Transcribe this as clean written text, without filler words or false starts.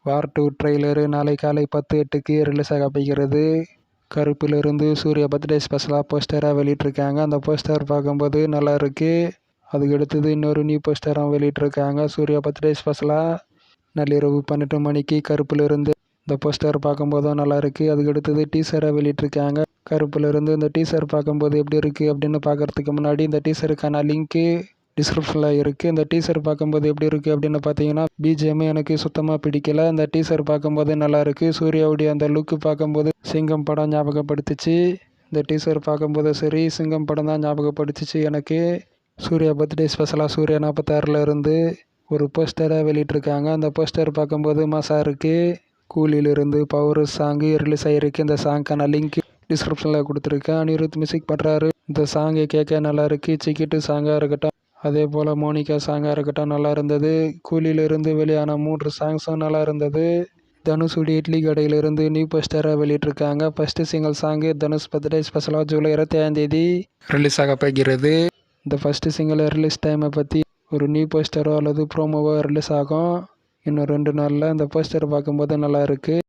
வார் 2 trailer நாளை காலை 10:08க்கு release ஆக போகிறது. கருப்பிலிருந்து சூர்யா பர்த்டே ஸ்பெஷலாக போஸ்டராக வெளியிட்டிருக்காங்க. அந்த போஸ்டர் பார்க்கும்போது நல்லா இருக்குது. அதுக்கு அடுத்தது இன்னொரு நியூ போஸ்டரும் வெளியிட்டிருக்காங்க. சூர்யா பர்த்டே ஸ்பெஷலாக நள்ளிரவு 12 மணிக்கு கருப்பிலிருந்து இந்த போஸ்டர் பார்க்கும்போதும் நல்லா இருக்குது. அதுக்கு அடுத்தது டீசரை வெளியிட்டிருக்காங்க. கருப்பிலிருந்து இந்த டீசர் பார்க்கும்போது எப்படி இருக்குது அப்படின்னு பார்க்குறதுக்கு முன்னாடி இந்த டீசருக்கான லிங்க்கு டிஸ்கிரிப்ஷனில் இருக்குது. இந்த டீசர் பார்க்கும்போது எப்படி இருக்குது அப்படின்னு பார்த்தீங்கன்னா பிஜிஎம் எனக்கு சுத்தமாக பிடிக்கல. இந்த டீசர் பார்க்கும்போது நல்லா இருக்குது. சூர்யாவுடைய அந்த லுக்கு பார்க்கும்போது சிங்கம் படம் ஞாபகப்படுத்துச்சு. இந்த டீசர் பார்க்கும்போது சரி சிங்கம் படம் தான் ஞாபகப்படுத்துச்சு எனக்கு. சூர்யா பர்த்டே ஸ்பெஷலாக சூர்யா 46 இருந்து ஒரு போஸ்டரை வெளியிட்டிருக்காங்க. அந்த போஸ்டர் பார்க்கும்போது மாசா இருக்குது. கூலியிலிருந்து பவர் சாங்கு ரிலீஸ் ஆகிருக்கு. இந்த சாங்க்கான லிங்க் டிஸ்கிரிப்ஷனில் கொடுத்துருக்கேன். அனிருத் மியூசிக் பண்ணுறாரு. இந்த சாங்கை கேட்க நல்லா இருக்குது. சிக்கிட்டு சாங்காக இருக்கட்டும், அதே போல் மோனிகா சாங்காக இருக்கட்டும் நல்லா இருந்தது. கூலியிலிருந்து வெளியான 3 சாங்ஸும் நல்லா இருந்தது. தனுஷுடைய இட்லி கடையிலிருந்து நியூ போஸ்டரை வெளியிட்டிருக்காங்க. First single song Dhanush birthday ஸ்பெஷலாக ஜூலை 25 ரிலீஸ் ஆக போகிறது. இந்த ஃபஸ்ட்டு சிங்கிள் ரிலீஸ் டைமை பற்றி ஒரு நியூ போஸ்டரோ அல்லது ப்ரோமோவோ ரிலீஸ் ஆகும் இன்னும் 2 நாளில். இந்த போஸ்டர் பார்க்கும்போது நல்லா இருக்குது.